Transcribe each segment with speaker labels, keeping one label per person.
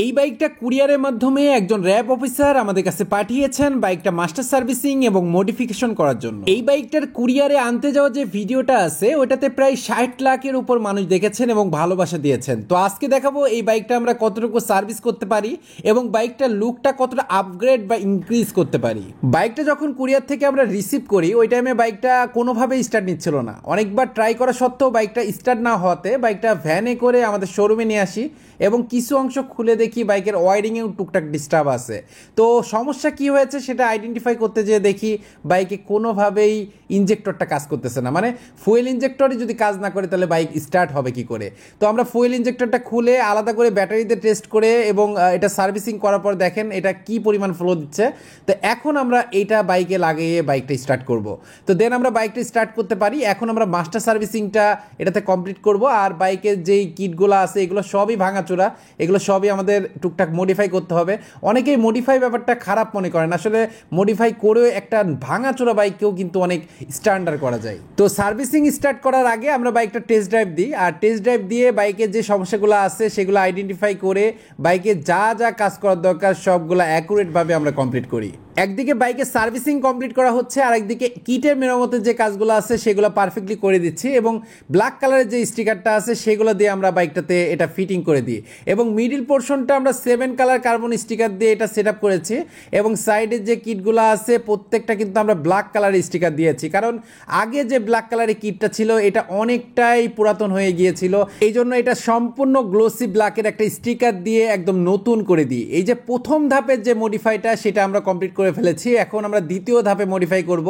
Speaker 1: এই বাইকটা কুরিয়ারের মাধ্যমে একজন র্যাব অফিসার আমাদের কাছে পাঠিয়েছেন বাইকটা মাস্টার সার্ভিসিং এবং মডিফিকেশন করার জন্য। এই বাইকটার কুরিয়ারে আনতে যাওয়া যে ভিডিওটা আছে ওটাতে প্রায় 60 লাখের উপর মানুষ দেখেছেন এবং ভালোবাসা দিয়েছেন। তো আজকে দেখাবো এই বাইকটা আমরা কতটুকু সার্ভিস করতে পারি এবং বাইকটার লুকটা কতটা আপগ্রেড বা ইনক্রিজ করতে পারি। বাইকটা যখন কুরিয়ার থেকে আমরা রিসিভ করি ওই টাইমে বাইকটা কোনোভাবেই স্টার্ট নিচ্ছিল না। অনেকবার ট্রাই করা সত্ত্বেও বাইকটা স্টার্ট না হওয়াতে বাইকটা ভ্যানে করে আমাদের শোরুমে নিয়ে আসি এবং কিছু অংশ খুলে দেখি বাইকের ওয়ারিংয়েও টুকটাক ডিস্টার্ব আছে। তো সমস্যা কি হয়েছে সেটা আইডেন্টিফাই করতে যেয়ে দেখি বাইকে কোনোভাবেই ইঞ্জেক্টরটা কাজ করতেছে না। মানে ফুয়েল ইঞ্জেক্টরই যদি কাজ না করে তাহলে বাইক স্টার্ট হবে কি করে। তো আমরা ফুয়েল ইঞ্জেক্টরটা খুলে আলাদা করে ব্যাটারিতে টেস্ট করে এবং এটা সার্ভিসিং করার পর দেখেন এটা কি পরিমাণ ফ্লো দিচ্ছে। তো এখন আমরা এইটা বাইকে লাগিয়ে বাইকটা স্টার্ট করব। তো দেন আমরা বাইকটা স্টার্ট করতে পারি। এখন আমরা মাস্টার সার্ভিসিংটা এটাতে কমপ্লিট করব। আর বাইকের যেই কিটগুলো আছে এগুলো সবই ভাঙাচোরা, এগুলো সবই আমাদের টুকটাক মডিফাই করতে হবে। অনেকেই মডিফাই ব্যাপারটা খারাপ মনে করেন, আসলে মডিফাই করেও একটা ভাঙাচোরা বাইককেও কিন্তু অনেক স্ট্যান্ডার্ড করা যায়। তো সার্ভিসিং স্টার্ট করার আগে আমরা বাইকটা টেস্ট ড্রাইভ দিই, আর টেস্ট ড্রাইভ দিয়ে বাইকের যে সমস্যাগুলো আছে সেগুলো আইডেন্টিফাই করে বাইকে যা যা কাজ করার দরকার সবগুলো অ্যাকুরেটভাবে আমরা কমপ্লিট করি। একদিকে বাইকের সার্ভিসিং কমপ্লিট করা হচ্ছে আর একদিকে কিটের মেরামতের যে কাজগুলো আছে সেগুলো পারফেক্টলি করে দিচ্ছি এবং ব্ল্যাক কালারের যে স্টিকারটা আছে সেগুলো দিয়ে আমরা বাইকটাতে এটা ফিটিং করে দিই এবং মিডিল পোর্শনটা আমরা 7 কালার কার্বন স্টিকার দিয়ে এটা সেট আপ করেছি এবং সাইডের যে কিটগুলো আছে প্রত্যেকটা কিন্তু আমরা ব্ল্যাক কালারের স্টিকার দিয়েছি, কারণ আগে যে ব্ল্যাক কালারের কিটটা ছিল এটা অনেকটাই পুরাতন হয়ে গিয়েছিল। এই জন্য এটা সম্পূর্ণ গ্লোসি ব্ল্যাকের একটা স্টিকার দিয়ে একদম নতুন করে দিই। এই যে প্রথম ধাপের যে মডিফাইটা সেটা আমরা কমপ্লিট করে ফেলেছি। এখন আমরা দ্বিতীয় ধাপে মডিফাই করব।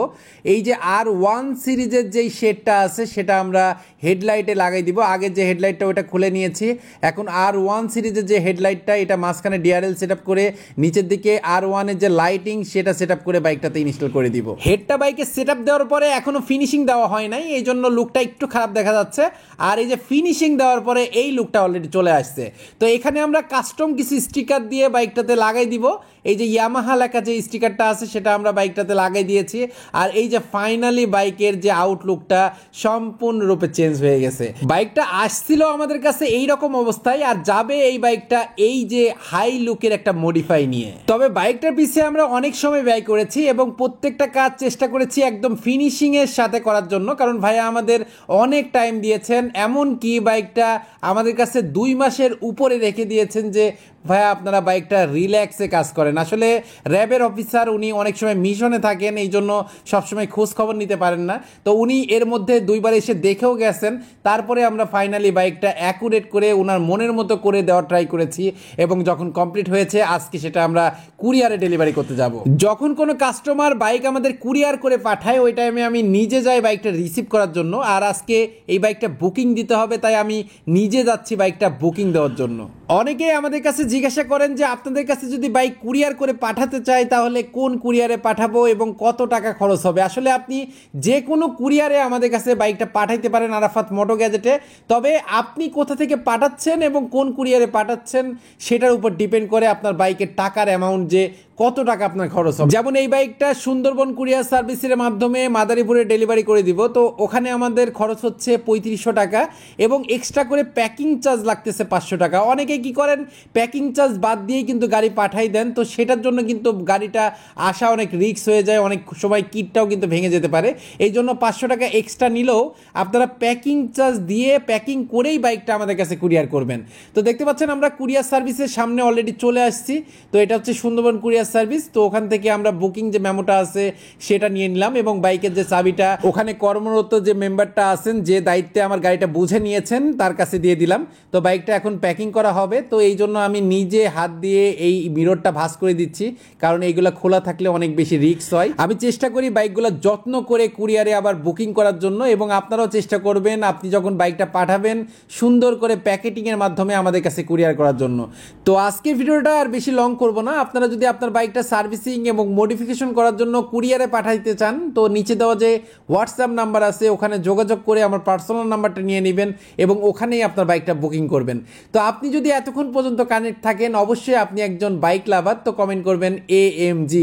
Speaker 1: এই যে R1 সিরিজের যেই শেডটা আছে সেটা আমরা হেডলাইটে লাগাই দিব। আগের যে হেডলাইটটা ওটা খুলে নিয়েছি, এখন R1 সিরিজের যে হেডলাইটটা এটা মাঝখানে ডিআরএল সেট আপ করে নিচের দিকে R1 এর যে লাইটিং সেটা সেট আপ করে বাইকটাতে ইনস্টল করে দিব। হেডটা বাইকে সেট আপ দেওয়ার পরে এখনো ফিনিশিং দেওয়া হয় নাই, এই জন্য লুকটা একটু খারাপ দেখা যাচ্ছে। আর এই যে ফিনিশিং দেওয়ার পরে এই লুকটা অলরেডি চলে আসছে। তো এখানে আমরা কাস্টম কিছু স্টিকার দিয়ে বাইকটাতে লাগাই দিব। এই যে ইয়ামাহা লেখা যে স্টিকারটা আছে সেটা আমরা বাইকটাতে লাগাই দিয়েছি। আর এই যে ফাইনালি বাইকের যে আউটলুকটা সম্পূর্ণরূপে চেঞ্জ হয়ে গেছে। বাইকটা আসছিল আমাদের কাছে এই রকম অবস্থায় আর যাবে এই বাইকটা এই যে হাই লুকের একটা মডিফাই নিয়ে। তবে বাইকটার পিছে আমরা অনেক সময় ব্যয় করেছি এবং প্রত্যেকটা কাজ চেষ্টা করেছি একদম ফিনিশিং এর সাথে করার জন্য, কারণ ভাইয়া আমাদের অনেক টাইম দিয়েছেন। এমন কি বাইকটা আমাদের কাছে 2 মাসের উপরে রেখে দিয়েছেন যে ভাইয়া আপনারা বাইকটা রিল্যাক্সে কাজ করেন। আসলে র্যাবের অফিসার উনি অনেক সময় মিশনে থাকেন, এই জন্য সবসময় খোঁজ খবর নিতে পারেন না। তো উনি এর মধ্যে 2 বার এসে দেখেও গেছেন, তারপরে আমরা ফাইনালি বাইকটা অ্যাকুরেট করে ওনার মনের মতো করে দেওয়ার ট্রাই করেছি এবং যখন কমপ্লিট হয়েছে আজকে সেটা আমরা কুরিয়ারে ডেলিভারি করতে যাব। যখন কোনো কাস্টমার বাইক আমাদের কুরিয়ার করে পাঠায় ওই টাইমে আমি নিজে যাই বাইকটা রিসিভ করার জন্য। আর আজকে এই বাইকটা বুকিং দিতে হবে তাই আমি নিজে যাচ্ছি বাইকটা বুকিং দেওয়ার জন্য। অনেকেই আমাদের কাছে জিজ্ঞাসা করেন যে আপনাদের কাছে যদি বাইক কুরিয়ার করে পাঠাতে চাই তাহলে কোন কুরিয়ারে পাঠাবো এবং কত টাকা খরচ হবে। আসলে আপনি যে কোনো কুরিয়ারে আমাদের কাছে বাইকটা পাঠাইতে পারেন আরাফাত মোটো গ্যাজেটে, তবে আপনি কোথা থেকে পাঠাচ্ছেন এবং কোন কুরিয়ারে পাঠাচ্ছেন সেটার উপর ডিপেন্ড করে আপনার বাইকের টাকার অ্যামাউন্ট যে কত টাকা আপনার খরচ হবে। যেমন এই বাইকটা সুন্দরবন কুরিয়ার সার্ভিসের মাধ্যমে মাদারীপুরে ডেলিভারি করে দিব, তো ওখানে আমাদের খরচ হচ্ছে 3500 টাকা এবং এক্সট্রা করে প্যাকিং চার্জ লাগতেছে 500 টাকা। অনেকে কি করেন প্যাকিং চার্জ বাদ দিয়েই কিন্তু গাড়ি পাঠাই দেন, তো সেটার জন্য কিন্তু গাড়িটা আসা অনেক রিস্ক হয়ে যায়, অনেক সময় কিটটাও কিন্তু ভেঙে যেতে পারে। এই জন্য 500 টাকা এক্সট্রা নিলেও আপনারা প্যাকিং চার্জ দিয়ে প্যাকিং করেই বাইকটা আমাদের কাছে কুরিয়ার করবেন। তো দেখতে পাচ্ছেন আমরা কুরিয়ার সার্ভিসের সামনে অলরেডি চলে আসছি। তো এটা হচ্ছে সুন্দরবন কুরিয়ার সার্ভিস। তো ওখান থেকে আমরা বুকিং যে মেমোটা আছে সেটা নিয়ে নিলাম এবং বাইকের যে চাবিটা ওখানে কর্মরত যে মেম্বারটা আছেন যে দায়িত্বে আমার গাড়িটা বুঝে নিয়েছেন তার কাছে দিয়ে দিলাম। তো বাইকটা এখন প্যাকিং করা হবে, তো এই জন্য আমি নিজে হাত দিয়ে এই মিররটা ভাঁজ করে দিচ্ছি, কারণ এইগুলো খোলা থাকলে অনেক বেশি রিস্ক হয়। আমি চেষ্টা করি বাইকগুলো যত্ন করে কুরিয়ারে আবার বুকিং করার জন্য এবং আপনারাও চেষ্টা করবেন আপনি যখন বাইকটা পাঠাবেন সুন্দর করে প্যাকেটিংয়ের মাধ্যমে আমাদের কাছে কুরিয়ার করার জন্য। তো আজকের ভিডিওটা আর বেশি লং করব না। আপনারা যদি আপনার বাইকটা সার্ভিসিং এবং মডিফিকেশন করার জন্য কুরিয়ারে পাঠাইতে চান তো নিচে দেওয়া যে হোয়াটসঅ্যাপ নাম্বার আছে ওখানে যোগাযোগ করে আমার পার্সোনাল নাম্বারটা নিয়ে নেবেন এবং ওখানেই আপনার বাইকটা বুকিং করবেন। তো আপনি যদি এতক্ষণ পর্যন্ত কানেক্ট থাকেন অবশ্যই আপনি একজন বাইক লাভার, তো কমেন্ট করবেন AMG।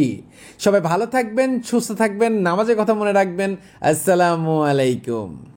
Speaker 1: সবাই ভালো থাকবেন, সুস্থ থাকবেন, নামাজের কথা মনে রাখবেন। আসসালামু আলাইকুম।